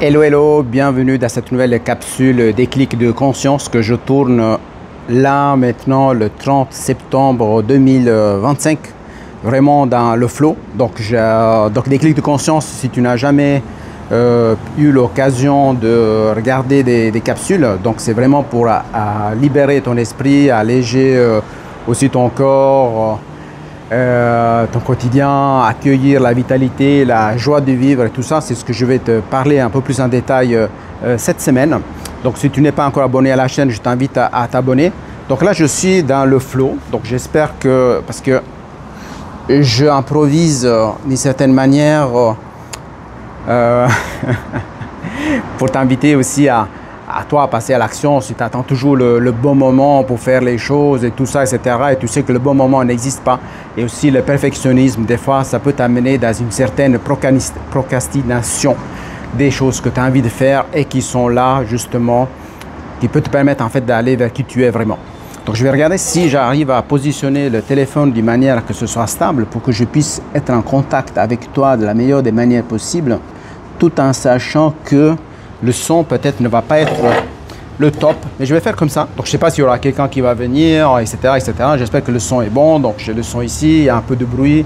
Hello, hello, bienvenue dans cette nouvelle capsule Déclic de conscience que je tourne là maintenant le 30 septembre 2025, vraiment dans le flow. Donc Déclic de conscience, si tu n'as jamais eu l'occasion de regarder des capsules, donc c'est vraiment pour libérer ton esprit, alléger aussi ton corps, ton quotidien, accueillir la vitalité, la joie de vivre et tout ça. C'est ce que je vais te parler un peu plus en détail cette semaine. Donc si tu n'es pas encore abonné à la chaîne, je t'invite à t'abonner. Donc là je suis dans le flow, donc j'espère que, parce que je improvise d'une certaine manière pour t'inviter aussi à toi à passer à l'action. Si tu attends toujours le bon moment pour faire les choses et tout ça, etc., et tu sais que le bon moment n'existe pas, et aussi le perfectionnisme, des fois ça peut t'amener dans une certaine procrastination des choses que tu as envie de faire et qui sont là justement, qui peut te permettre en fait d'aller vers qui tu es vraiment. Donc je vais regarder si j'arrive à positionner le téléphone d'une manière que ce soit stable pour que je puisse être en contact avec toi de la meilleure des manières possibles, tout en sachant que le son peut-être ne va pas être le top, mais je vais faire comme ça. Donc je ne sais pas s'il y aura quelqu'un qui va venir, etc., etc. J'espère que le son est bon. Donc j'ai le son ici, il y a un peu de bruit.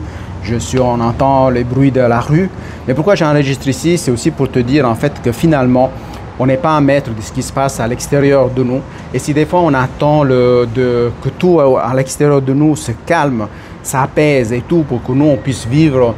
On entend les bruits de la rue. Mais pourquoi j'enregistre ici? C'est aussi pour te dire en fait que finalement, on n'est pas un maître de ce qui se passe à l'extérieur de nous. Et si des fois on attend que tout à l'extérieur de nous se calme, s'apaise et tout, pour que nous on puisse vivre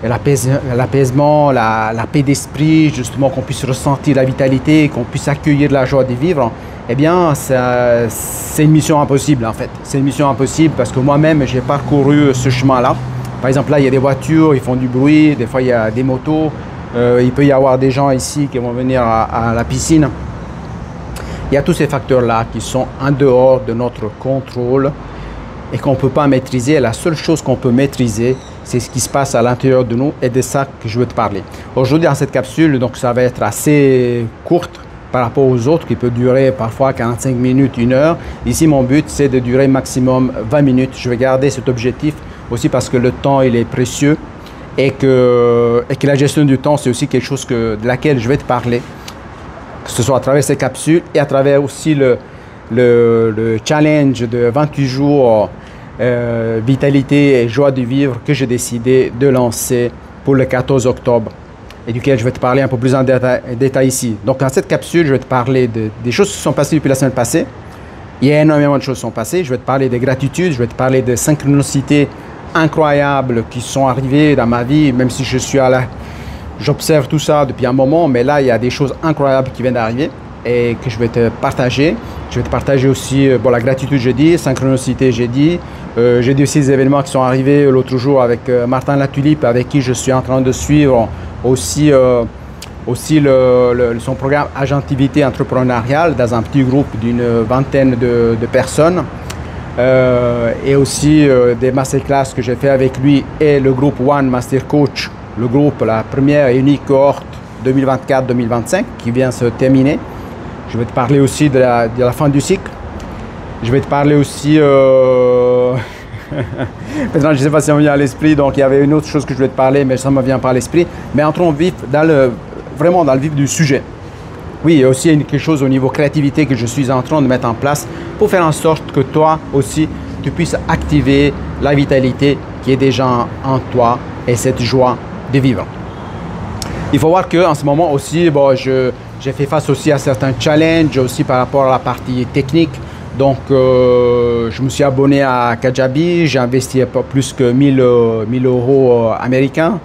l'apaisement, la paix d'esprit, justement qu'on puisse ressentir la vitalité, qu'on puisse accueillir la joie de vivre, eh bien c'est une mission impossible en fait. C'est une mission impossible parce que moi-même j'ai parcouru ce chemin-là. Par exemple là il y a des voitures, ils font du bruit, des fois il y a des motos, il peut y avoir des gens ici qui vont venir à la piscine. Il y a tous ces facteurs-là qui sont en dehors de notre contrôle et qu'on ne peut pas maîtriser. La seule chose qu'on peut maîtriser, c'est ce qui se passe à l'intérieur de nous, et de ça que je veux te parler. Aujourd'hui, dans cette capsule, donc ça va être assez courte par rapport aux autres, qui peut durer parfois 45 minutes, 1 heure. Ici, mon but, c'est de durer maximum 20 minutes. Je vais garder cet objectif aussi parce que le temps, il est précieux et que la gestion du temps, c'est aussi quelque chose de laquelle je vais te parler, que ce soit à travers ces capsules et à travers aussi le challenge de 28 jours vitalité et joie de vivre que j'ai décidé de lancer pour le 14 octobre et duquel je vais te parler un peu plus en détail ici. Donc dans cette capsule, je vais te parler des choses qui se sont passées depuis la semaine passée. Il y a énormément de choses qui sont passées. Je vais te parler de gratitude, je vais te parler de synchronicités incroyables qui sont arrivées dans ma vie, même si j'observe tout ça depuis un moment, mais là il y a des choses incroyables qui viennent d'arriver et que je vais te partager. Je vais te partager aussi la gratitude, j'ai dit, synchronicité, j'ai dit aussi des événements qui sont arrivés l'autre jour avec Martin Latulippe, avec qui je suis en train de suivre aussi son programme Agentivité entrepreneuriale dans un petit groupe d'une vingtaine de personnes, et aussi des masterclass que j'ai fait avec lui et le groupe One Master Coach, le groupe, la première et unique cohorte 2024-2025 qui vient se terminer. Je vais te parler aussi de la fin du cycle. Je vais te parler aussi... Maintenant, je ne sais pas si on vient à l'esprit, donc il y avait une autre chose que je voulais te parler, mais ça ne me vient pas à l'esprit. Mais entrons vraiment dans le vif du sujet. Oui, il y a aussi quelque chose au niveau créativité que je suis en train de mettre en place pour faire en sorte que toi aussi, tu puisses activer la vitalité qui est déjà en toi et cette joie de vivre. Il faut voir qu'en ce moment aussi, j'ai fait face aussi à certains challenges aussi par rapport à la partie technique. Donc, je me suis abonné à Kajabi. J'ai investi pas plus que 1000 euros américains,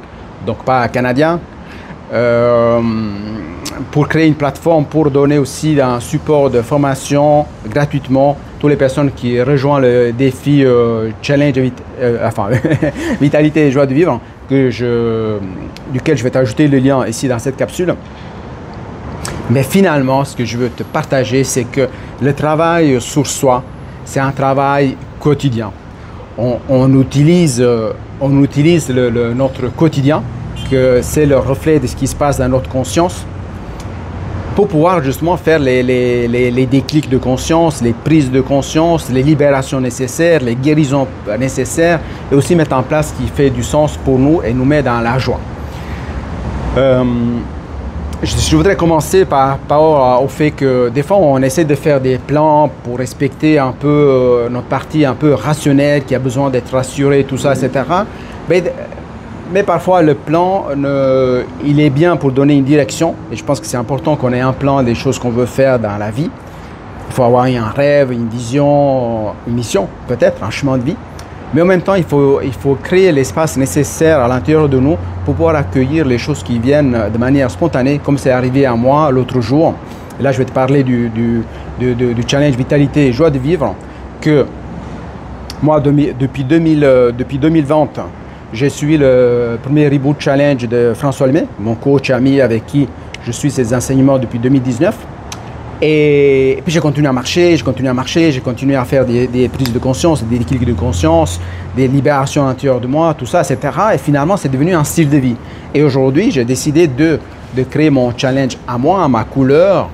donc pas canadiens, pour créer une plateforme pour donner aussi un support de formation gratuitement toutes les personnes qui rejoignent le défi challenge vitalité et joie de vivre, duquel je vais t'ajouter le lien ici dans cette capsule. Mais finalement, ce que je veux te partager, c'est que le travail sur soi, c'est un travail quotidien. On utilise notre quotidien, que c'est le reflet de ce qui se passe dans notre conscience, pour pouvoir justement faire les déclics de conscience, les prises de conscience, les libérations nécessaires, les guérisons nécessaires, et aussi mettre en place ce qui fait du sens pour nous et nous met dans la joie. Je voudrais commencer par rapport au fait que des fois on essaie de faire des plans pour respecter un peu notre partie un peu rationnelle qui a besoin d'être rassurée, tout ça, etc. Mais parfois le plan, il est bien pour donner une direction et je pense que c'est important qu'on ait un plan des choses qu'on veut faire dans la vie. Il faut avoir un rêve, une vision, une mission peut-être, un chemin de vie. Mais en même temps, il faut créer l'espace nécessaire à l'intérieur de nous pour pouvoir accueillir les choses qui viennent de manière spontanée, comme c'est arrivé à moi l'autre jour. Et là, je vais te parler du challenge Vitalité et Joie de Vivre, que moi, depuis 2020, j'ai suivi le premier Reboot Challenge de François Lemay, mon coach ami avec qui je suis ses enseignements depuis 2019. Et puis j'ai continué à marcher, j'ai continué à faire des prises de conscience, des déclics de conscience, des libérations intérieures de moi, tout ça, etc. Et finalement, c'est devenu un style de vie. Et aujourd'hui, j'ai décidé de créer mon challenge à moi, à ma couleur,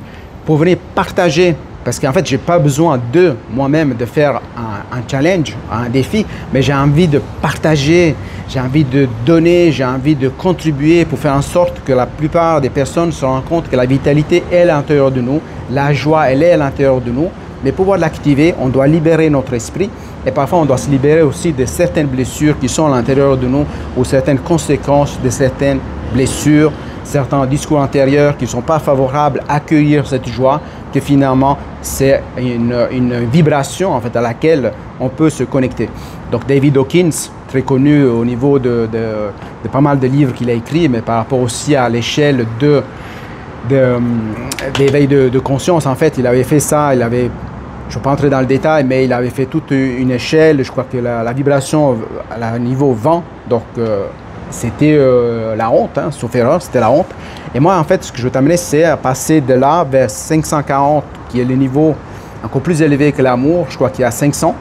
pour venir partager. Parce qu'en fait, je n'ai pas besoin de moi-même de faire un challenge, un défi, mais j'ai envie de partager, j'ai envie de donner, j'ai envie de contribuer pour faire en sorte que la plupart des personnes se rendent compte que la vitalité est à l'intérieur de nous, la joie, elle est à l'intérieur de nous. Mais pour pouvoir l'activer, on doit libérer notre esprit et parfois on doit se libérer aussi de certaines blessures qui sont à l'intérieur de nous ou certaines conséquences de certaines blessures, certains discours intérieurs qui ne sont pas favorables à accueillir cette joie, que finalement c'est une vibration en fait, à laquelle on peut se connecter. Donc David Hawkins, très connu au niveau de pas mal de livres qu'il a écrits, mais par rapport aussi à l'échelle d'éveil de conscience, en fait, il avait fait ça, je ne vais pas entrer dans le détail, mais il avait fait toute une échelle, je crois que la vibration à niveau 20, donc c'était la honte, hein, sauf erreur, c'était la honte. Et moi, en fait, ce que je veux t'amener, c'est à passer de là vers 540, qui est le niveau encore plus élevé que l'amour, je crois qu'il y a 500,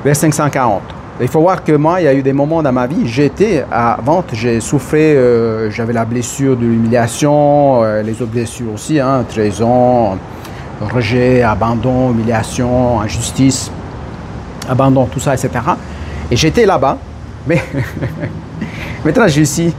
vers 540. Il faut voir que moi, il y a eu des moments dans ma vie, j'étais à vente, j'ai souffert, j'avais la blessure de l'humiliation, les autres blessures aussi, hein, trahison, rejet, abandon, humiliation, injustice, abandon, tout ça, etc. Et j'étais là-bas, mais maintenant je suis ici.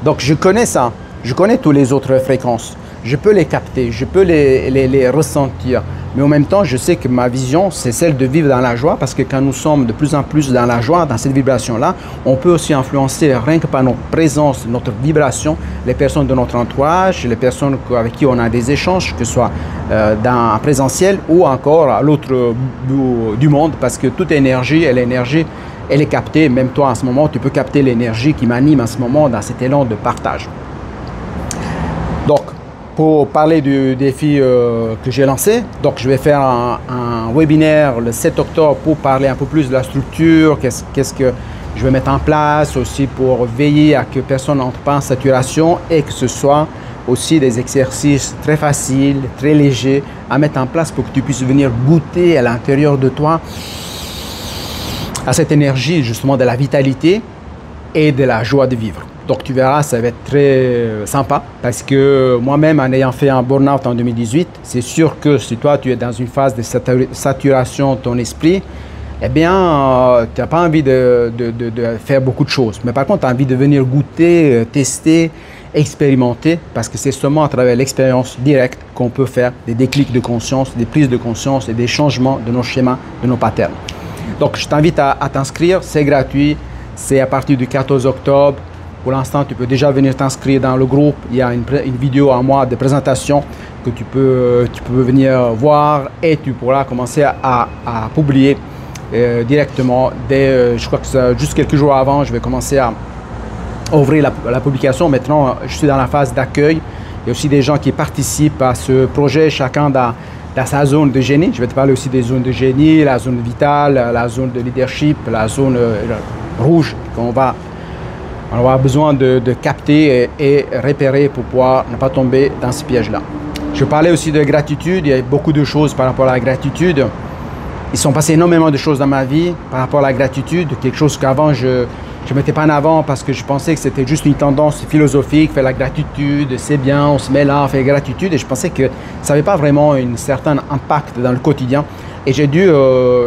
Donc je connais ça, je connais toutes les autres fréquences, je peux les capter, je peux les ressentir. Mais en même temps, je sais que ma vision, c'est celle de vivre dans la joie parce que quand nous sommes de plus en plus dans la joie, dans cette vibration-là, on peut aussi influencer rien que par notre présence, notre vibration, les personnes de notre entourage, les personnes avec qui on a des échanges, que ce soit en présentiel ou encore à l'autre bout du monde parce que toute énergie, elle est captée. Même toi, en ce moment, tu peux capter l'énergie qui m'anime en ce moment dans cet élan de partage. Donc, pour parler du défi que j'ai lancé, donc je vais faire un webinaire le 7 octobre pour parler un peu plus de la structure, qu'est-ce que je vais mettre en place aussi pour veiller à que personne n'entre pas en saturation et que ce soit aussi des exercices très faciles, très légers à mettre en place pour que tu puisses venir goûter à l'intérieur de toi à cette énergie justement de la vitalité et de la joie de vivre. Donc tu verras, ça va être très sympa parce que moi-même, en ayant fait un burn-out en 2018, c'est sûr que si toi tu es dans une phase de saturation de ton esprit, eh bien, tu n'as pas envie de faire beaucoup de choses. Mais par contre, tu as envie de venir goûter, tester, expérimenter parce que c'est seulement à travers l'expérience directe qu'on peut faire des déclics de conscience, des prises de conscience et des changements de nos schémas, de nos patterns. Donc je t'invite à t'inscrire, c'est gratuit, c'est à partir du 14 octobre. Pour l'instant, tu peux déjà venir t'inscrire dans le groupe. Il y a une vidéo à moi de présentation que tu peux venir voir et tu pourras commencer à publier directement. Je crois que juste quelques jours avant, je vais commencer à ouvrir la publication. Maintenant, je suis dans la phase d'accueil. Il y a aussi des gens qui participent à ce projet, chacun dans sa zone de génie. Je vais te parler aussi des zones de génie, la zone vitale, la zone de leadership, la zone rouge qu'on va... On va avoir besoin de capter et repérer pour pouvoir ne pas tomber dans ce piège-là. Je parlais aussi de gratitude. Il y a beaucoup de choses par rapport à la gratitude. Il sont passé énormément de choses dans ma vie par rapport à la gratitude. Quelque chose qu'avant, je ne mettais pas en avant parce que je pensais que c'était juste une tendance philosophique. Faire la gratitude, c'est bien, on se met là, on fait gratitude. Et je pensais que ça n'avait pas vraiment un certain impact dans le quotidien. Et j'ai dû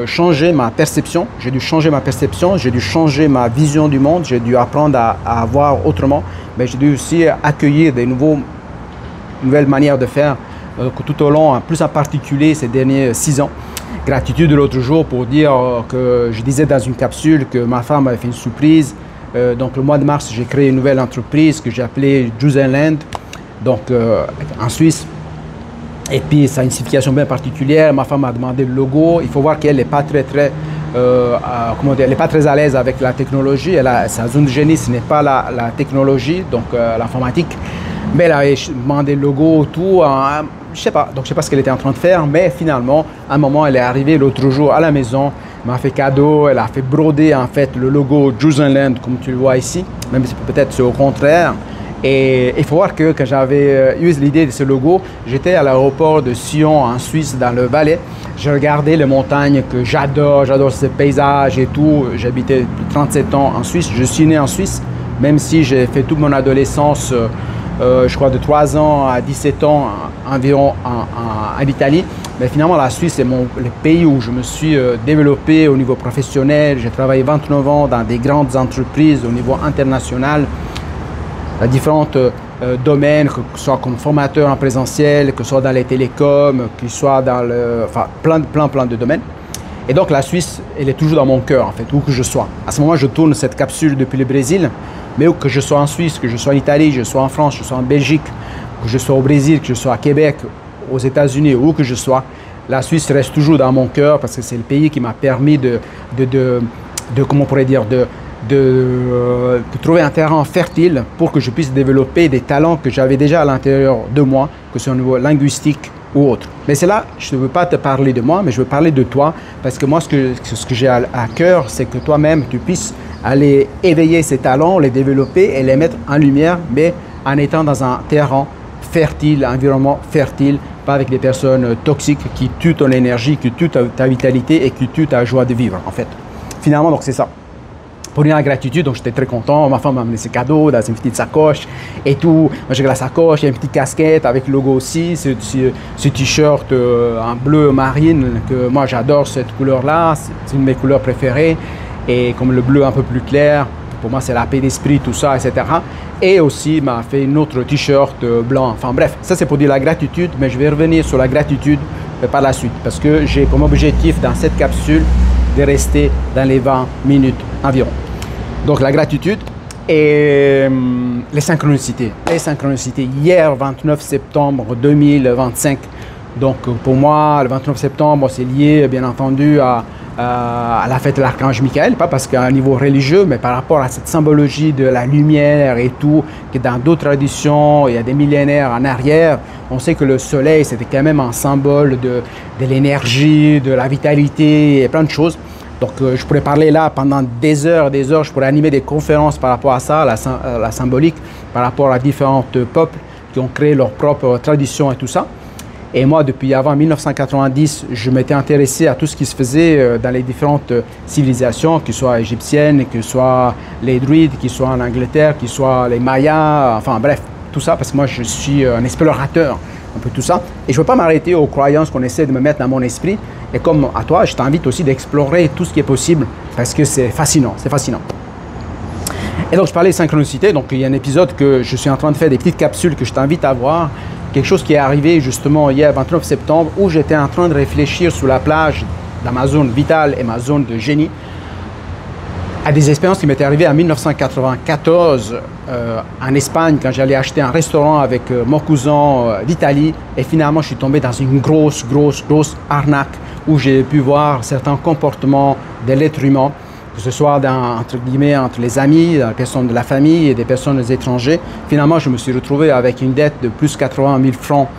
changer ma perception, j'ai dû changer ma vision du monde, j'ai dû apprendre à voir autrement, mais j'ai dû aussi accueillir des nouveaux une nouvelle manière de faire que tout au long, plus en particulier ces derniers 6 ans. Gratitude de l'autre jour pour dire que je disais dans une capsule que ma femme avait fait une surprise. Donc le mois de mars, j'ai créé une nouvelle entreprise que j'ai appelée Juice & Land, donc en Suisse. Et puis ça a une signification bien particulière. Ma femme m'a demandé le logo. Il faut voir qu'elle n'est pas comment dire, elle n'est pas très à l'aise avec la technologie. Sa zone de génie, ce n'est pas la technologie, donc l'informatique. Mais elle a demandé le logo, tout. Je sais pas, donc je sais pas ce qu'elle était en train de faire, mais finalement, à un moment, elle est arrivée l'autre jour à la maison, m'a fait cadeau, elle a fait broder en fait le logo Juice & Land, comme tu le vois ici, même si peut-être c'est au contraire. Et il faut voir que quand j'avais eu l'idée de ce logo, j'étais à l'aéroport de Sion en Suisse, dans le Valais. Je regardais les montagnes que j'adore ces paysages et tout. J'habitais depuis 37 ans en Suisse, je suis né en Suisse, même si j'ai fait toute mon adolescence je crois de 3 ans à 17 ans environ en Italie. Mais finalement, la Suisse est le pays où je me suis développé au niveau professionnel. J'ai travaillé 29 ans dans des grandes entreprises au niveau international, dans différents domaines, que ce soit comme formateur en présentiel, que ce soit dans les télécoms, que ce soit dans plein de domaines. Et donc la Suisse, elle est toujours dans mon cœur en fait, où que je sois. À ce moment, je tourne cette capsule depuis le Brésil. Mais où que je sois en Suisse, que je sois en Italie, que je sois en France, que je sois en Belgique, que je sois au Brésil, que je sois à Québec, aux États-Unis, où que je sois, la Suisse reste toujours dans mon cœur parce que c'est le pays qui m'a permis comment on pourrait dire, de trouver un terrain fertile pour que je puisse développer des talents que j'avais déjà à l'intérieur de moi, que ce soit au niveau linguistique ou autre. Mais c'est là, je ne veux pas te parler de moi, mais je veux parler de toi parce que moi, ce que j'ai à cœur, c'est que toi-même, tu puisses aller éveiller ces talents, les développer et les mettre en lumière, mais en étant dans un terrain fertile, un environnement fertile, pas avec des personnes toxiques qui tuent ton énergie, qui tuent ta vitalité et qui tuent ta joie de vivre, en fait. Finalement, donc c'est ça. Pour dire la gratitude, donc j'étais très content. Ma femme m'a amené ses cadeaux dans une petite sacoche et tout. Moi, j'ai la sacoche, il y a une petite casquette avec le logo aussi, ce t-shirt en bleu marine que moi j'adore cette couleur-là. C'est une de mes couleurs préférées. Et comme le bleu un peu plus clair, pour moi c'est la paix d'esprit, tout ça, etc. Et aussi m'a fait une autre t-shirt blanc. Enfin bref, ça c'est pour dire la gratitude, mais je vais revenir sur la gratitude par la suite. Parce que j'ai comme objectif dans cette capsule de rester dans les 20 minutes environ. Donc la gratitude et les synchronicités. Les synchronicités. Hier, 29 septembre 2025. Donc pour moi, le 29 septembre, c'est lié bien entendu à la fête de l'archange Michael, pas parce qu'à un niveau religieux, mais par rapport à cette symbologie de la lumière et tout, que dans d'autres traditions, il y a des millénaires en arrière, on sait que le soleil, c'était quand même un symbole de l'énergie, de la vitalité et plein de choses. Donc je pourrais parler là pendant des heures, je pourrais animer des conférences par rapport à ça, la symbolique, par rapport à différents peuples qui ont créé leurs propres traditions et tout ça. Et moi, depuis avant 1990, je m'étais intéressé à tout ce qui se faisait dans les différentes civilisations, que ce soit égyptiennes, que ce soit les druides, que ce soit en Angleterre, que ce soit les Mayas, enfin bref, tout ça, parce que moi, je suis un explorateur, un peu tout ça. Et je ne veux pas m'arrêter aux croyances qu'on essaie de me mettre dans mon esprit. Et comme à toi, je t'invite aussi d'explorer tout ce qui est possible, parce que c'est fascinant, c'est fascinant. Et donc, je parlais de synchronicité. Donc, il y a un épisode que je suis en train de faire, des petites capsules que je t'invite à voir. Quelque chose qui est arrivé justement hier, 29 septembre, où j'étais en train de réfléchir sur la plage dans ma zone vitale et ma zone de génie à des expériences qui m'étaient arrivées en 1994 en Espagne, quand j'allais acheter un restaurant avec mon cousin d'Italie. Et finalement, je suis tombé dans une grosse arnaque où j'ai pu voir certains comportements de l'être humain, que ce soit entre guillemets entre les amis, les personnes de la famille et des personnes étrangères. Finalement, je me suis retrouvé avec une dette de plus de 80 000 francs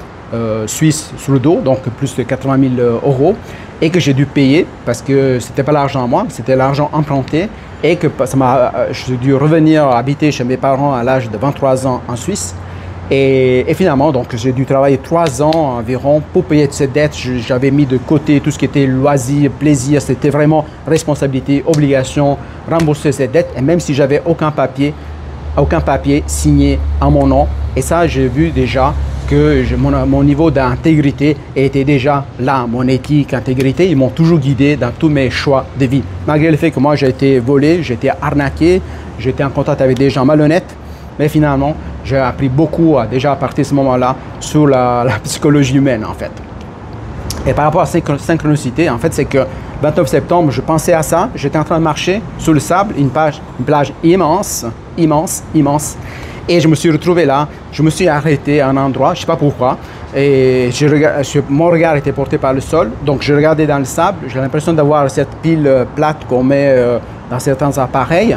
suisses sur le dos, donc plus de 80 000 euros, et que j'ai dû payer parce que c'était pas l'argent à moi, c'était l'argent emprunté, et que j'ai dû revenir habiter chez mes parents à l'âge de 23 ans en Suisse. Et finalement, donc, j'ai dû travailler 3 ans environ pour payer cette dette. J'avais mis de côté tout ce qui était loisir, plaisir. C'était vraiment responsabilité, obligation, rembourser cette dette. Et même si j'avais aucun papier signé en mon nom. Et ça, j'ai vu déjà que mon niveau d'intégrité était déjà là. Mon éthique, intégrité, ils m'ont toujours guidé dans tous mes choix de vie. Malgré le fait que moi, j'ai été volé, j'ai été arnaqué, j'étais en contact avec des gens malhonnêtes. Mais finalement, j'ai appris beaucoup déjà à partir de ce moment-là sur la psychologie humaine en fait. Et par rapport à la synchronicité, en fait, c'est que 29 septembre, je pensais à ça. J'étais en train de marcher sur le sable, une plage immense, immense, immense. Et je me suis retrouvé là. Je me suis arrêté à un endroit, je ne sais pas pourquoi. Et mon regard était porté par le sol. Donc, je regardais dans le sable. J'ai l'impression d'avoir cette pile plate qu'on met dans certains appareils.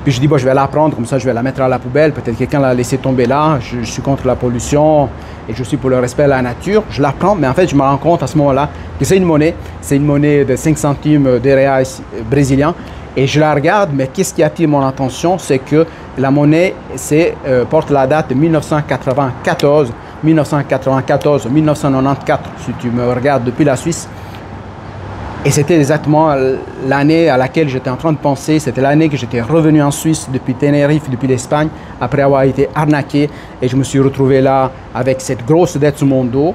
Puis je dis, bon, je vais la prendre, comme ça je vais la mettre à la poubelle. Peut-être quelqu'un l'a laissé tomber là. Je suis contre la pollution et je suis pour le respect de la nature. Je la prends, mais en fait, je me rends compte à ce moment-là que c'est une monnaie. C'est une monnaie de 5 centimes de reais brésiliens. Et je la regarde, mais qu'est-ce qui attire mon attention? C'est que la monnaie porte la date de 1994, 1994, 1994, si tu me regardes depuis la Suisse. Et c'était exactement l'année à laquelle j'étais en train de penser. C'était l'année que j'étais revenu en Suisse depuis Tenerife, depuis l'Espagne, après avoir été arnaqué. Et je me suis retrouvé là avec cette grosse dette sur mon dos,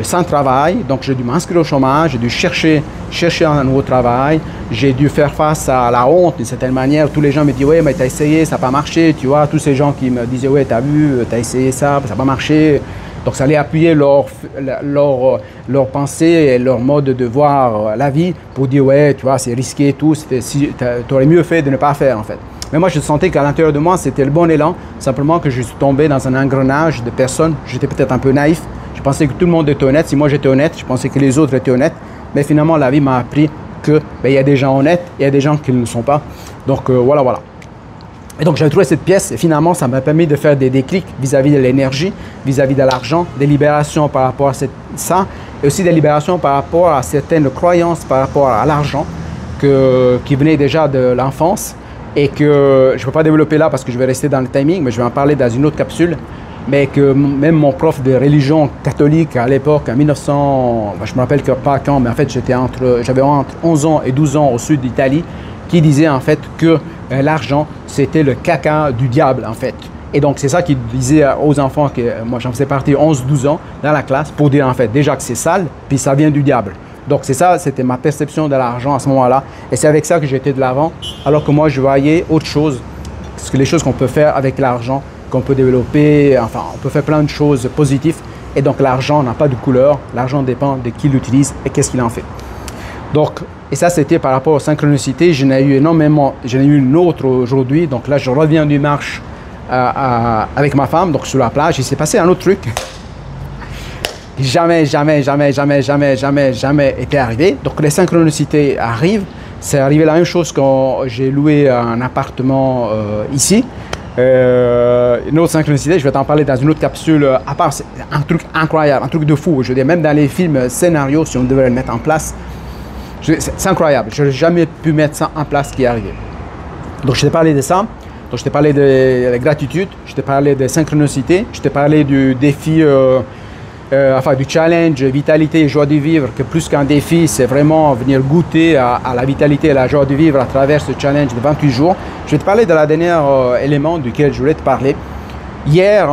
sans travail. Donc j'ai dû m'inscrire au chômage, j'ai dû chercher un nouveau travail. J'ai dû faire face à la honte d'une certaine manière. Tous les gens me disent, ouais, mais t'as essayé, ça n'a pas marché. Tu vois, tous ces gens qui me disaient, ouais, t'as vu, t'as essayé ça n'a pas marché. Donc ça allait appuyer leur pensée et leur mode de voir la vie pour dire ouais, tu vois, c'est risqué et tout, tu aurais mieux fait de ne pas faire en fait. Mais moi je sentais qu'à l'intérieur de moi c'était le bon élan, simplement que je suis tombé dans un engrenage de personnes. J'étais peut-être un peu naïf, je pensais que tout le monde était honnête. Si moi j'étais honnête, je pensais que les autres étaient honnêtes. Mais finalement la vie m'a appris que il y a des gens honnêtes et il y a des gens qui ne le sont pas. Donc voilà. Et donc, j'avais trouvé cette pièce et finalement, ça m'a permis de faire des déclics vis-à-vis de l'énergie, vis-à-vis de l'argent, des libérations par rapport à ça et aussi des libérations par rapport à certaines croyances par rapport à l'argent qui venaient déjà de l'enfance et que je ne peux pas développer là parce que je vais rester dans le timing, mais je vais en parler dans une autre capsule. Mais que même mon prof de religion catholique à l'époque, en 1900, je ne me rappelle pas quand, mais en fait, j'avais entre 11 ans et 12 ans au sud d'Italie, qui disait en fait que l'argent, c'était le caca du diable en fait. Et donc c'est ça qu'il disait aux enfants, que moi j'en faisais partie 11-12 ans dans la classe, pour dire en fait déjà que c'est sale, puis ça vient du diable. Donc c'est ça, c'était ma perception de l'argent à ce moment-là. Et c'est avec ça que j'étais de l'avant, alors que moi je voyais autre chose, parce que les choses qu'on peut faire avec l'argent, qu'on peut développer, enfin on peut faire plein de choses positives. Et donc l'argent n'a pas de couleur, l'argent dépend de qui l'utilise et qu'est-ce qu'il en fait. Donc, et ça, c'était par rapport aux synchronicités. J'en ai eu énormément. J'en ai eu une autre aujourd'hui. Donc là, je reviens d'une marche avec ma femme, donc sur la plage. Il s'est passé un autre truc. Jamais été arrivé. Donc les synchronicités arrivent. C'est arrivé la même chose quand j'ai loué un appartement ici. Une autre synchronicité, je vais t'en parler dans une autre capsule à part. C'est un truc incroyable, un truc de fou. Je veux dire, même dans les films scénarios, si on devait le mettre en place, c'est incroyable. Je n'ai jamais pu mettre ça en place qui est arrivé. Donc, je t'ai parlé de ça. Donc, je t'ai parlé de la gratitude. Je t'ai parlé de synchronicité. Je t'ai parlé du défi, du challenge, vitalité et joie de vivre. Que plus qu'un défi, c'est vraiment venir goûter à la vitalité et la joie de vivre à travers ce challenge de 28 jours. Je vais te parler de la dernière élément duquel je voulais te parler. Hier,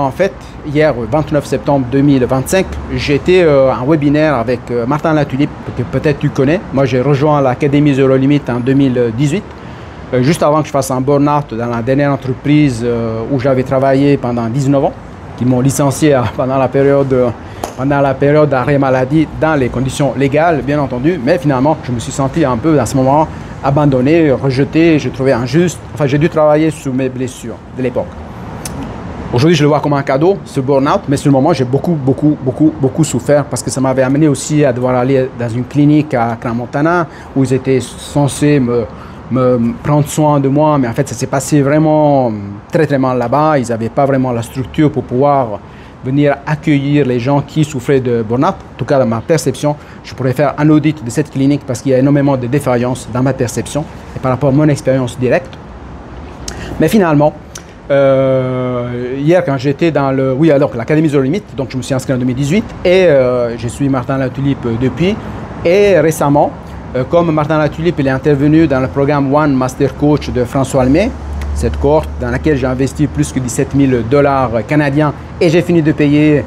29 septembre 2025, j'étais en webinaire avec Martin Latulippe, que peut-être tu connais. Moi, j'ai rejoint l'Académie Zero Limit en 2018, juste avant que je fasse un burn-out dans la dernière entreprise où j'avais travaillé pendant 19 ans, qui m'ont licencié pendant la période d'arrêt maladie dans les conditions légales, bien entendu. Mais finalement, je me suis senti un peu, à ce moment, abandonné, rejeté, j'ai trouvé injuste. Enfin, j'ai dû travailler sur mes blessures de l'époque. Aujourd'hui, je le vois comme un cadeau, ce burn-out, mais sur le moment, j'ai beaucoup souffert parce que ça m'avait amené aussi à devoir aller dans une clinique à Crans-Montana où ils étaient censés me prendre soin de moi, mais en fait, ça s'est passé vraiment très mal là-bas. Ils n'avaient pas vraiment la structure pour pouvoir venir accueillir les gens qui souffraient de burn-out. En tout cas, dans ma perception, je pourrais faire un audit de cette clinique parce qu'il y a énormément de défaillances dans ma perception et par rapport à mon expérience directe. Mais finalement, hier, quand j'étais dans l'Académie Zero Limit, donc je me suis inscrit en 2018 et je suis Martin Latulippe depuis. Et récemment, comme Martin Latulippe il est intervenu dans le programme One Master Coach de François Almé, cette cohorte dans laquelle j'ai investi plus que 17 000 $ canadiens et j'ai fini de payer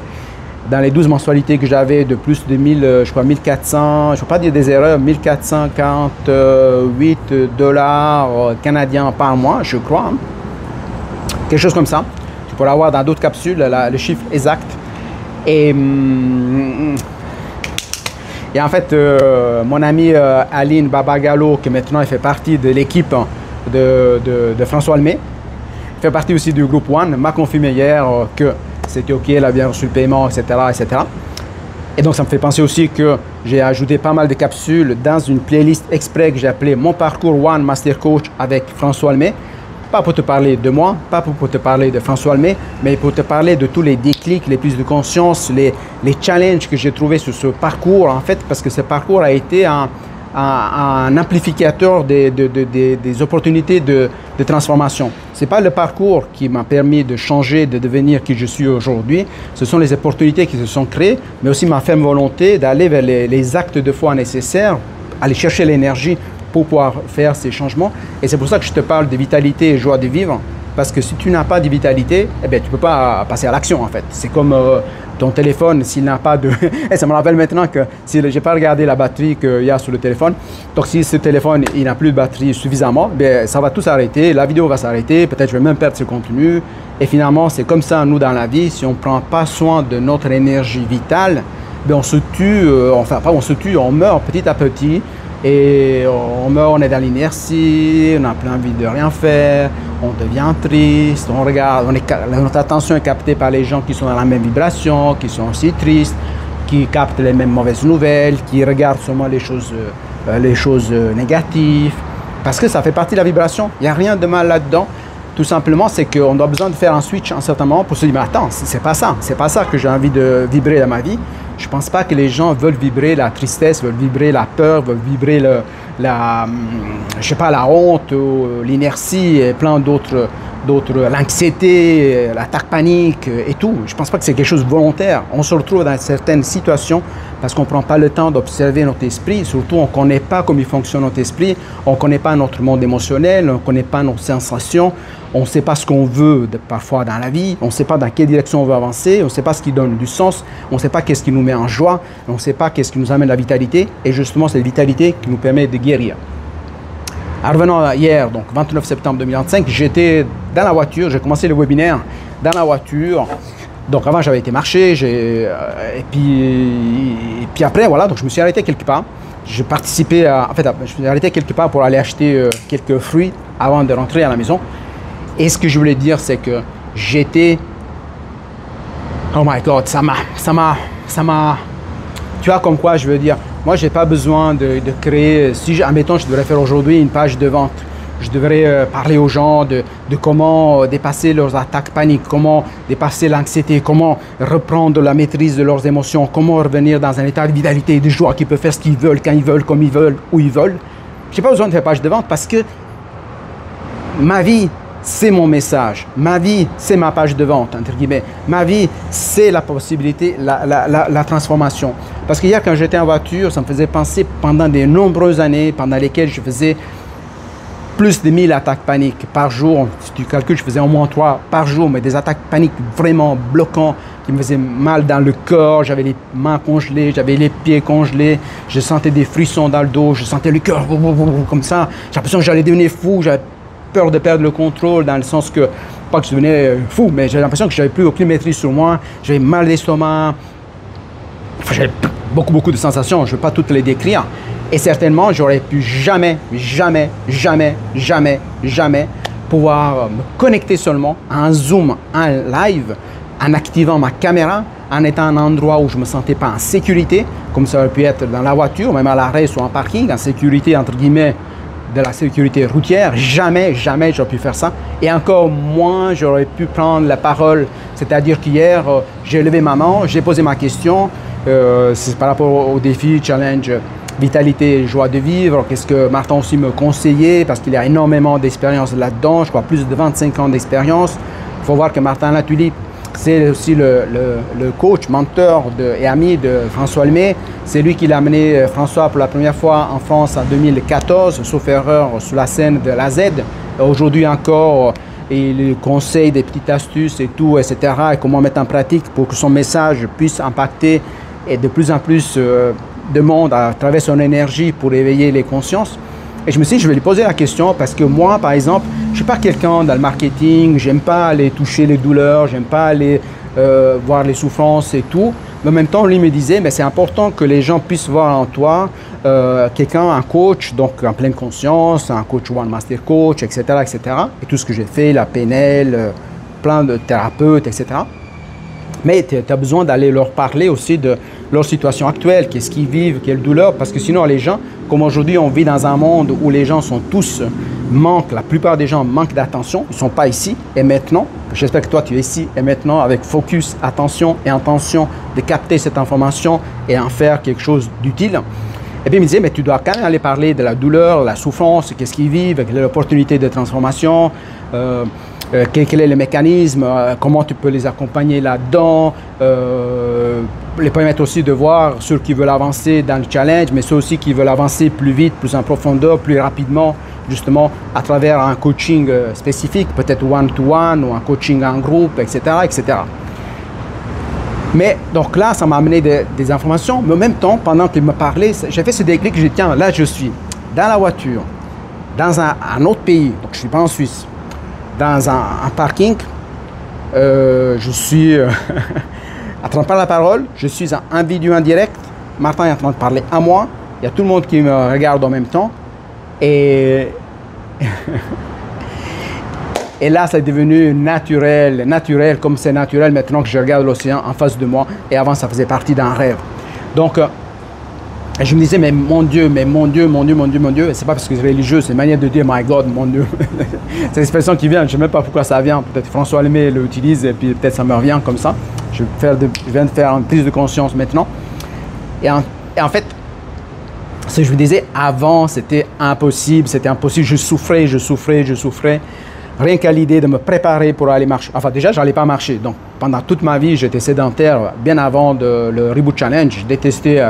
dans les 12 mensualités que j'avais de plus de 1400, je ne veux pas dire des erreurs, 1448 $ canadiens par mois, je crois. quelque chose comme ça. Tu pourras avoir dans d'autres capsules le chiffre exact. Et en fait, mon ami Aline Babagalo, qui maintenant fait partie de l'équipe de François Lemay, fait partie aussi du groupe One, m'a confirmé hier que c'était OK, elle a bien reçu le paiement, etc., etc. Et donc, ça me fait penser aussi que j'ai ajouté pas mal de capsules dans une playlist exprès que j'ai appelée Mon parcours One Master Coach avec François Lemay. Pas pour te parler de moi, pas pour te parler de François Lemay, mais pour te parler de tous les déclics, les prises de conscience, les challenges que j'ai trouvés sur ce parcours, en fait, parce que ce parcours a été un amplificateur des opportunités de transformation. Ce n'est pas le parcours qui m'a permis de changer, de devenir qui je suis aujourd'hui. Ce sont les opportunités qui se sont créées, mais aussi ma ferme volonté d'aller vers les actes de foi nécessaires, aller chercher l'énergie pour pouvoir faire ces changements. Et c'est pour ça que je te parle de vitalité et joie de vivre. Parce que si tu n'as pas de vitalité, eh bien, tu ne peux pas passer à l'action en fait. C'est comme ton téléphone, s'il n'a pas de... Et ça me rappelle maintenant que si je n'ai pas regardé la batterie qu'il y a sur le téléphone, donc si ce téléphone il n'a plus de batterie suffisamment, bien, ça va tout s'arrêter, la vidéo va s'arrêter, peut-être je vais même perdre ce contenu. Et finalement, c'est comme ça nous dans la vie, si on ne prend pas soin de notre énergie vitale, bien, on se tue, enfin pas on se tue, on meurt petit à petit. Et on meurt, on est dans l'inertie, on n'a plus envie de rien faire, on devient triste, on regarde, notre attention est captée par les gens qui sont dans la même vibration, qui sont aussi tristes, qui captent les mêmes mauvaises nouvelles, qui regardent seulement les choses négatives, parce que ça fait partie de la vibration, il n'y a rien de mal là-dedans. Tout simplement, c'est qu'on a besoin de faire un switch à un certain moment pour se dire, mais attends, c'est pas ça que j'ai envie de vibrer dans ma vie. Je ne pense pas que les gens veulent vibrer la tristesse, veulent vibrer la peur, veulent vibrer la honte, l'inertie et plein d'autres, l'anxiété, l'attaque panique et tout. Je ne pense pas que c'est quelque chose de volontaire. On se retrouve dans certaines situations parce qu'on ne prend pas le temps d'observer notre esprit. Surtout, on ne connaît pas comment il fonctionne notre esprit. On ne connaît pas notre monde émotionnel. On ne connaît pas nos sensations. On ne sait pas ce qu'on veut parfois dans la vie. On ne sait pas dans quelle direction on veut avancer. On ne sait pas ce qui donne du sens. On ne sait pas qu'est-ce qui nous met en joie. On ne sait pas qu'est-ce qui nous amène la vitalité. Et justement, c'est la vitalité qui nous permet de guérir. En revenant hier, donc 29 septembre 2025, j'étais dans la voiture. J'ai commencé le webinaire dans la voiture. Donc avant, j'avais été marcher, et puis après, voilà, donc je me suis arrêté quelque part. J'ai participé à, en fait, je me suis arrêté quelque part pour aller acheter quelques fruits avant de rentrer à la maison. Et ce que je voulais dire, c'est que j'étais, oh my God, ça m'a, tu vois, comme quoi, je veux dire, moi, j'ai pas besoin de créer, si, admettons, je devrais faire aujourd'hui une page de vente. Je devrais parler aux gens de comment dépasser leurs attaques paniques, comment dépasser l'anxiété, comment reprendre la maîtrise de leurs émotions, comment revenir dans un état de vitalité et de joie, qu'ils peuvent faire ce qu'ils veulent, quand ils veulent, comme ils veulent, où ils veulent. Je n'ai pas besoin de faire page de vente parce que ma vie, c'est mon message. Ma vie, c'est ma page de vente, entre guillemets. Ma vie, c'est la possibilité, la transformation. Parce qu'hier, quand j'étais en voiture, ça me faisait penser pendant de nombreuses années, pendant lesquelles je faisais plus de 1000 attaques paniques par jour. Si tu calcules, je faisais au moins 3 par jour, mais des attaques paniques vraiment bloquantes qui me faisaient mal dans le corps. J'avais les mains congelées, j'avais les pieds congelés, je sentais des frissons dans le dos, je sentais le cœur comme ça. J'ai l'impression que j'allais devenir fou, j'avais peur de perdre le contrôle dans le sens que, pas que je devenais fou, mais j'avais l'impression que j'avais plus aucune maîtrise sur moi. J'avais mal d'estomac, enfin, j'avais beaucoup de sensations, je ne vais pas toutes les décrire. Et certainement, j'aurais pu jamais pouvoir me connecter seulement en Zoom, en live, en activant ma caméra, en étant à un endroit où je ne me sentais pas en sécurité, comme ça aurait pu être dans la voiture, même à l'arrêt ou en parking, en sécurité, entre guillemets, de la sécurité routière. Jamais j'aurais pu faire ça. Et encore moins, j'aurais pu prendre la parole. C'est-à-dire qu'hier, j'ai levé ma main, j'ai posé ma question. C'est par rapport au défi, challenge, vitalité, joie de vivre. Qu'est-ce que Martin aussi me conseillait, parce qu'il y a énormément d'expérience là-dedans. Je crois plus de 25 ans d'expérience. Il faut voir que Martin Latulippe, c'est aussi le coach, mentor et ami de François Lemay. C'est lui qui l'a amené François pour la première fois en France en 2014, sauf erreur, sur la scène de la Z. Aujourd'hui encore, il conseille des petites astuces et tout, etc. Et comment mettre en pratique pour que son message puisse impacter et de plus en plus de monde à travers son énergie pour éveiller les consciences. Et je me suis dit, je vais lui poser la question parce que moi, par exemple, je ne suis pas quelqu'un dans le marketing, j'aime pas aller toucher les douleurs, j'aime pas aller voir les souffrances et tout. Mais en même temps, lui me disait, mais c'est important que les gens puissent voir en toi quelqu'un, un coach, donc en pleine conscience, un coach One Master Coach, etc., etc. Et tout ce que j'ai fait, la PNL, plein de thérapeutes, etc. Mais tu as besoin d'aller leur parler aussi de leur situation actuelle, qu'est-ce qu'ils vivent, quelle douleur, parce que sinon les gens, comme aujourd'hui on vit dans un monde où les gens sont tous la plupart des gens manquent d'attention, ils ne sont pas ici et maintenant, j'espère que toi tu es ici et maintenant avec focus, attention et intention de capter cette information et en faire quelque chose d'utile. Et puis il me disait, mais tu dois quand même aller parler de la douleur, la souffrance, qu'est-ce qu'ils vivent, quelle est l'opportunité de transformation, quel est le mécanisme, comment tu peux les accompagner là-dedans, les permettre aussi de voir ceux qui veulent avancer dans le challenge, mais ceux aussi qui veulent avancer plus vite, plus en profondeur, plus rapidement, justement à travers un coaching spécifique, peut-être one-to-one ou un coaching en groupe, etc., etc. Mais donc là, ça m'a amené des informations, mais en même temps, pendant qu'il me parlait, j'ai fait ce déclic, j'ai dit, tiens, là je suis dans la voiture, dans un autre pays, donc je ne suis pas en Suisse, dans un parking, je suis en train de prendre la parole, je suis en vidéo en direct, Martin est en train de parler à moi, il y a tout le monde qui me regarde en même temps, et et là, c'est devenu naturel, comme c'est naturel maintenant que je regarde l'océan en face de moi, et avant, ça faisait partie d'un rêve. Donc, je me disais, mais mon Dieu, c'est pas parce que c'est religieux, c'est une manière de dire, my God, mon Dieu. C'est l'expression qui vient, je ne sais même pas pourquoi ça vient. Peut-être François Lemay l'utilise et puis peut-être ça me revient comme ça. Je viens de faire une prise de conscience maintenant. Et en fait, ce que je vous disais, avant, c'était impossible, je souffrais. Rien qu'à l'idée de me préparer pour aller marcher. Enfin, déjà, je n'allais pas marcher. Donc, pendant toute ma vie, j'étais sédentaire. Bien avant le Reboot Challenge, je détestais...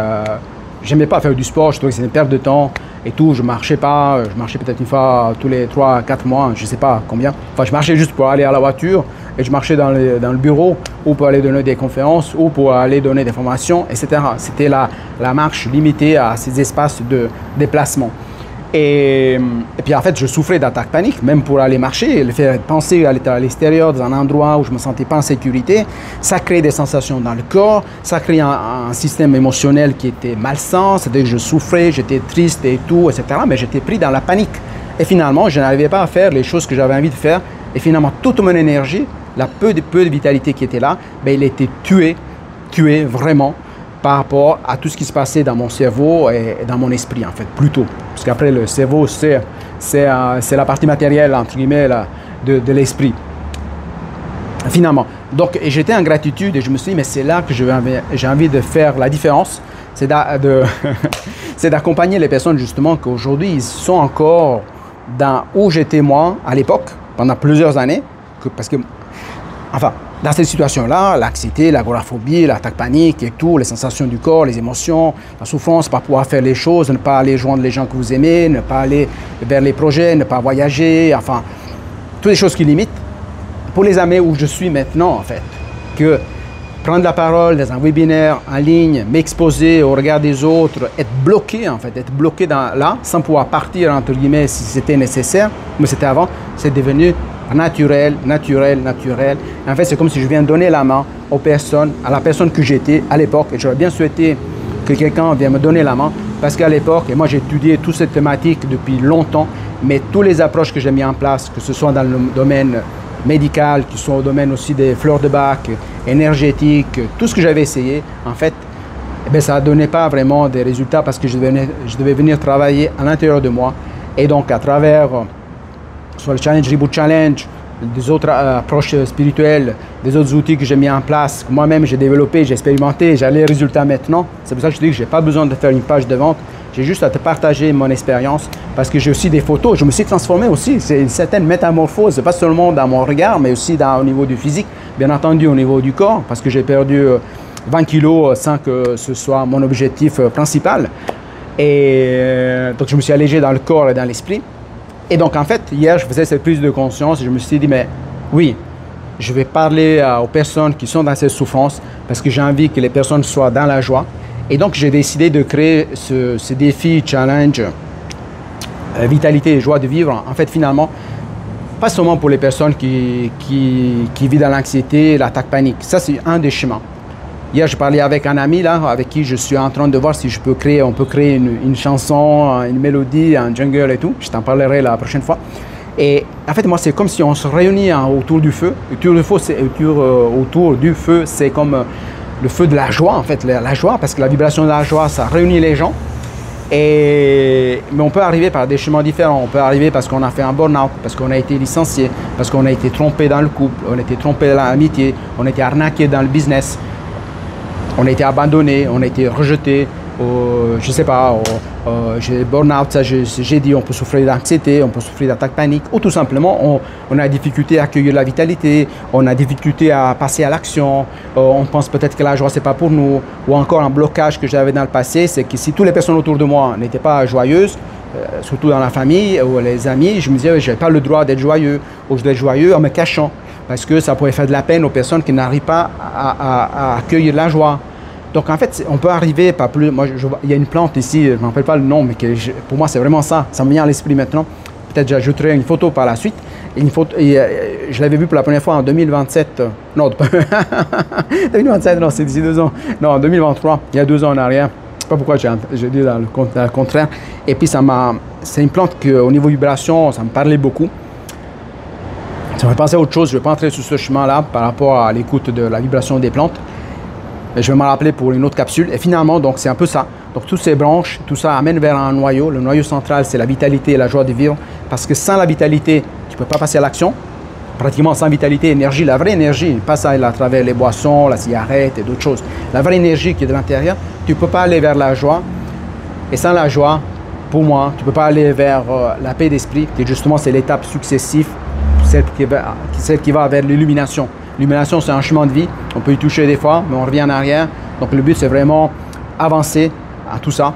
J'aimais pas faire du sport, je trouvais que c'était une perte de temps et tout. Je marchais pas, je marchais peut-être une fois tous les 3-4 mois, je sais pas combien. Enfin, je marchais juste pour aller à la voiture et je marchais dans le bureau ou pour aller donner des conférences ou pour aller donner des formations, etc. C'était la marche limitée à ces espaces de déplacement. Et puis en fait, je souffrais d'attaques paniques, même pour aller marcher, le faire penser à l'extérieur, dans un endroit où je ne me sentais pas en sécurité, ça crée des sensations dans le corps, ça crée un système émotionnel qui était malsain, c'est-à-dire que je souffrais, j'étais triste et tout, etc. Mais j'étais pris dans la panique. Et finalement, je n'arrivais pas à faire les choses que j'avais envie de faire. Et finalement, toute mon énergie, la peu de vitalité qui était là, ben, il était tué vraiment, par rapport à tout ce qui se passait dans mon cerveau et dans mon esprit, en fait, plutôt. Parce qu'après, le cerveau, c'est la partie matérielle, entre guillemets, là, de l'esprit. Finalement. Donc, j'étais en gratitude et je me suis dit, mais c'est là que j'ai envie de faire la différence. C'est d'accompagner les personnes, justement, qu'aujourd'hui, ils sont encore dans où j'étais moi, à l'époque, pendant plusieurs années. Parce que, enfin, dans cette situation-là, l'anxiété, l'agoraphobie, l'attaque panique et tout, les sensations du corps, les émotions, la souffrance, pas pouvoir faire les choses, ne pas aller joindre les gens que vous aimez, ne pas aller vers les projets, ne pas voyager, enfin, toutes les choses qui limitent, pour les amener où je suis maintenant, en fait, que prendre la parole dans un webinaire en ligne, m'exposer au regard des autres, être bloqué, en fait, être bloqué là, sans pouvoir partir, entre guillemets, si c'était nécessaire, mais c'était avant, c'est devenu naturel. En fait, c'est comme si je viens donner la main aux personnes, à la personne que j'étais à l'époque. Et j'aurais bien souhaité que quelqu'un vienne me donner la main parce qu'à l'époque, et moi j'ai étudié toute cette thématique depuis longtemps, mais toutes les approches que j'ai mis en place, que ce soit dans le domaine médical, que ce soit au domaine aussi des fleurs de bac, énergétique, tout ce que j'avais essayé, en fait, eh bien, ça ne donnait pas vraiment des résultats parce que je devais venir travailler à l'intérieur de moi. Et donc, à travers soit le Challenge, Reboot Challenge, des autres approches spirituelles, des autres outils que j'ai mis en place, que moi-même j'ai développé, j'ai expérimenté, j'ai les résultats maintenant. C'est pour ça que je dis que je n'ai pas besoin de faire une page de vente. J'ai juste à te partager mon expérience parce que j'ai aussi des photos. Je me suis transformé aussi. C'est une certaine métamorphose, pas seulement dans mon regard, mais aussi au niveau du physique, bien entendu au niveau du corps, parce que j'ai perdu 20 kilos sans que ce soit mon objectif principal. Et donc je me suis allégé dans le corps et dans l'esprit. Et donc, en fait, hier, je faisais cette prise de conscience et je me suis dit, mais oui, je vais parler aux personnes qui sont dans cette souffrance parce que j'ai envie que les personnes soient dans la joie. Et donc, j'ai décidé de créer ce défi challenge vitalité et joie de vivre, en fait, finalement, pas seulement pour les personnes qui vivent dans l'anxiété, l'attaque panique. Ça, c'est un des chemins. Hier, je parlais avec un ami là, avec qui je suis en train de voir si on peut créer une chanson, une mélodie, un jungle et tout. Je t'en parlerai la prochaine fois. Et en fait, moi, c'est comme si on se réunit autour du feu. Autour du feu, c'est comme le feu de la joie, en fait, la joie, parce que la vibration de la joie, ça réunit les gens. Mais on peut arriver par des chemins différents. On peut arriver parce qu'on a fait un burn-out, parce qu'on a été licencié, parce qu'on a été trompé dans le couple, on a été trompé dans l'amitié, on a été arnaqué dans le business. On a été abandonné, on a été rejeté, je ne sais pas, j'ai burn-out, ça j'ai dit, on peut souffrir d'anxiété, on peut souffrir d'attaque panique, ou tout simplement, on a difficulté à accueillir la vitalité, on a difficulté à passer à l'action, on pense peut-être que la joie, ce n'est pas pour nous, ou encore un blocage que j'avais dans le passé, c'est que si toutes les personnes autour de moi n'étaient pas joyeuses, surtout dans la famille ou les amis, je me disais, je n'ai pas le droit d'être joyeux, ou je dois être joyeux en me cachant. Parce que ça pourrait faire de la peine aux personnes qui n'arrivent pas à accueillir la joie. Donc en fait, on peut arriver par plus. Moi, il y a une plante ici, je ne me rappelle pas le nom, mais pour moi, c'est vraiment ça. Ça me vient à l'esprit maintenant. Peut-être j'ajouterai une photo par la suite. Je l'avais vu pour la première fois en 2027. Non, 2027, non, c'est d'ici 2 ans. Non, en 2023, il y a 2 ans en arrière. Je ne sais pas pourquoi j'ai dit dans le contraire. Et puis, c'est une plante qu'au niveau vibration, ça me parlait beaucoup. Ça me fait penser à autre chose, je ne vais pas entrer sur ce chemin-là par rapport à l'écoute de la vibration des plantes. Et je vais m'en rappeler pour une autre capsule. Et finalement, donc c'est un peu ça. Donc toutes ces branches, tout ça amène vers un noyau. Le noyau central, c'est la vitalité et la joie de vivre. Parce que sans la vitalité, tu ne peux pas passer à l'action. Pratiquement sans vitalité, énergie, la vraie énergie, pas ça à travers les boissons, la cigarette et d'autres choses. La vraie énergie qui est de l'intérieur, tu ne peux pas aller vers la joie. Et sans la joie, pour moi, tu ne peux pas aller vers la paix d'esprit, qui justement c'est l'étape successive. Celle qui va vers l'illumination. L'illumination, c'est un chemin de vie. On peut y toucher des fois, mais on revient en arrière. Donc, le but, c'est vraiment avancer à tout ça.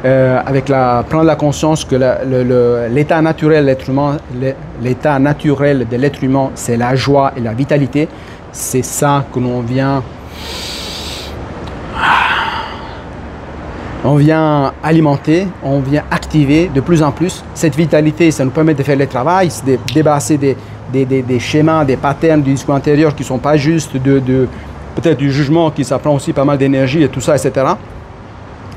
Prendre la conscience que l'état naturel de l'être humain, c'est la joie et la vitalité. C'est ça que l'on vient... On vient alimenter, on vient activer de plus en plus. Cette vitalité, ça nous permet de faire le travail, de débarrasser des schémas, des patterns du discours intérieur qui ne sont pas justes, peut-être du jugement qui ça prend aussi pas mal d'énergie et tout ça, etc.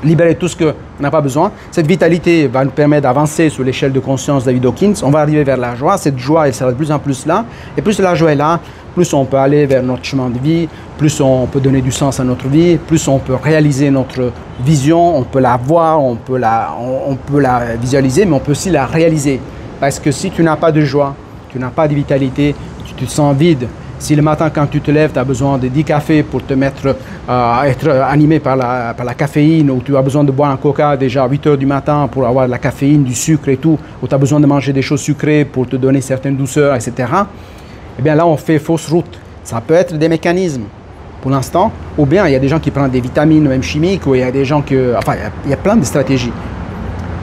Libérer tout ce qu'on n'a pas besoin. Cette vitalité va nous permettre d'avancer sur l'échelle de conscience David Hawkins. On va arriver vers la joie. Cette joie, elle sera de plus en plus là. Et plus la joie est là, plus on peut aller vers notre chemin de vie, plus on peut donner du sens à notre vie, plus on peut réaliser notre vision, on peut la voir, on peut la visualiser, mais on peut aussi la réaliser. Parce que si tu n'as pas de joie, tu n'as pas de vitalité, tu te sens vide. Si le matin, quand tu te lèves, tu as besoin de 10 cafés pour te mettre à être animé par la caféine, ou tu as besoin de boire un coca déjà à 8 h du matin pour avoir de la caféine, du sucre et tout, ou tu as besoin de manger des choses sucrées pour te donner certaines douceurs, etc. Eh bien là, on fait fausse route. Ça peut être des mécanismes pour l'instant, ou bien il y a des gens qui prennent des vitamines, même chimiques, ou il y a des gens qui... Enfin, il y a plein de stratégies.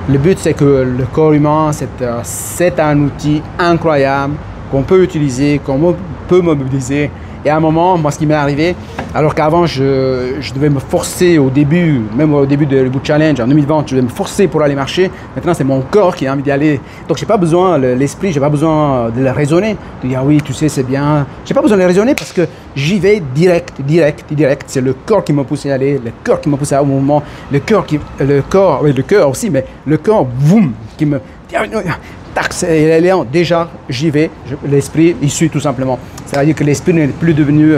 Le but, c'est que le corps humain, c'est un outil incroyable qu'on peut utiliser, qu'on peut mobiliser. Et à un moment, moi, ce qui m'est arrivé, alors qu'avant, je devais me forcer au début, même au début de Reboot Challenge, en 2020, je devais me forcer pour aller marcher. Maintenant, c'est mon corps qui a envie d'y aller. Donc, je n'ai pas besoin, l'esprit, je n'ai pas besoin de le raisonner, de dire oui, tu sais, c'est bien. Je n'ai pas besoin de le raisonner parce que j'y vais direct. C'est le corps qui m'a poussé à aller, le corps qui m'a poussé au mouvement, le cœur aussi, mais le corps, boum, qui me... Déjà, j'y vais, l'esprit, il suit tout simplement. C'est-à-dire que l'esprit n'est plus devenu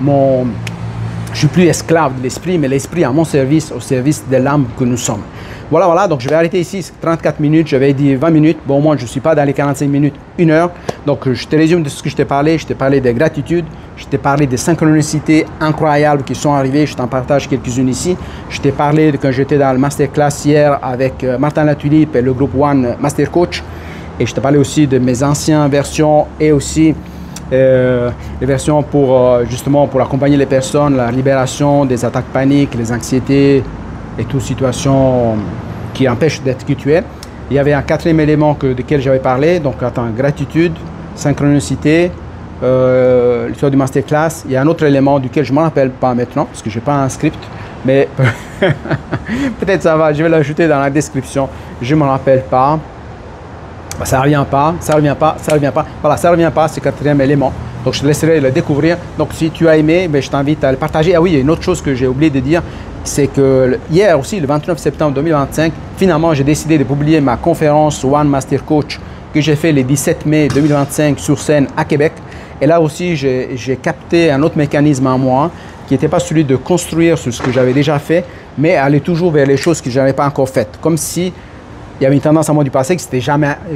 je ne suis plus esclave de l'esprit, mais l'esprit à mon service, au service de l'âme que nous sommes. Voilà, donc je vais arrêter ici, 34 minutes, j'avais dit 20 minutes, bon au moins je ne suis pas dans les 45 minutes, 1 heure. Donc je te résume de ce que je t'ai parlé de gratitude, je t'ai parlé des synchronicités incroyables qui sont arrivées, je t'en partage quelques-unes ici. Je t'ai parlé de quand j'étais dans le masterclass hier avec Martin Latulippe et le groupe One Master Coach. Et je te parlais aussi de mes anciennes versions et aussi les versions justement pour accompagner les personnes, la libération des attaques paniques, les anxiétés et toute situation qui empêche d'être qui tu es. Il y avait un 4e élément duquel j'avais parlé, donc gratitude, synchronicité, l'histoire du masterclass. Il y a un autre élément duquel je ne me rappelle pas maintenant parce que je n'ai pas un script, mais peut-être ça va, je vais l'ajouter dans la description, je ne me rappelle pas. bah, ça ne revient pas, ça ne revient pas, ça ne revient pas. Voilà, ça ne revient pas, c'est le quatrième élément. Donc, je te laisserai le découvrir. Donc, si tu as aimé, ben, je t'invite à le partager. Ah oui, il y a une autre chose que j'ai oublié de dire, c'est que hier aussi, le 29 septembre 2025, finalement, j'ai décidé de publier ma conférence One Master Coach que j'ai fait le 17 mai 2025 sur scène à Québec. Et là aussi, j'ai capté un autre mécanisme en moi qui n'était pas celui de construire sur ce que j'avais déjà fait, mais aller toujours vers les choses que je n'avais pas encore faites. Comme si il y avait une tendance à moi du passé que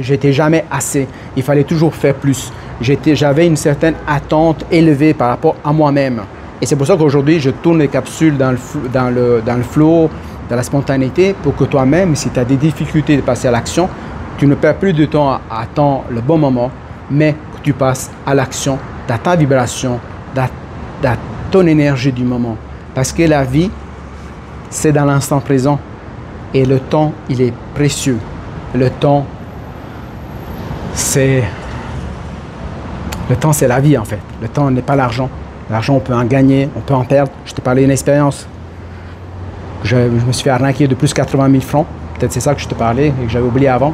j'étais jamais assez. Il fallait toujours faire plus. J'avais une certaine attente élevée par rapport à moi-même. Et c'est pour ça qu'aujourd'hui, je tourne les capsules dans le flow, dans la spontanéité, pour que toi-même, si tu as des difficultés de passer à l'action, tu ne perds plus de temps à attendre le bon moment, mais que tu passes à l'action, dans ta vibration, dans ton énergie du moment. Parce que la vie, c'est dans l'instant présent. Et le temps, il est précieux. Le temps, c'est la vie en fait. Le temps n'est pas l'argent. L'argent, on peut en gagner, on peut en perdre. Je t'ai parlé d'une expérience. Je me suis fait arnaquer de plus de 80 000 francs. Peut-être c'est ça que je te parlais et que j'avais oublié avant.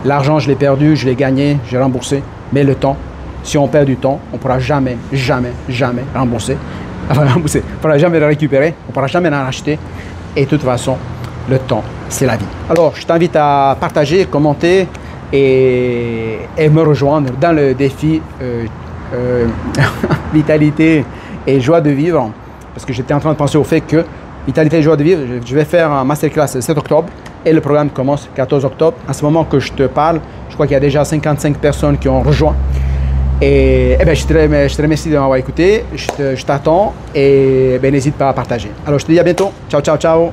L'argent, je l'ai perdu, je l'ai gagné, j'ai remboursé. Mais le temps, si on perd du temps, on ne pourra jamais, jamais, jamais rembourser. Enfin, rembourser. On ne pourra jamais le récupérer, on ne pourra jamais en racheter. Et de toute façon, le temps, c'est la vie. Alors, je t'invite à partager, commenter et me rejoindre dans le défi vitalité et joie de vivre. Parce que j'étais en train de penser au fait que vitalité et joie de vivre, je vais faire un masterclass le 7 octobre et le programme commence le 14 octobre. À ce moment que je te parle, je crois qu'il y a déjà 55 personnes qui ont rejoint. Et ben, je te remercie de m'avoir écouté, je t'attends et ben, n'hésite pas à partager. Alors, je te dis à bientôt. Ciao, ciao, ciao.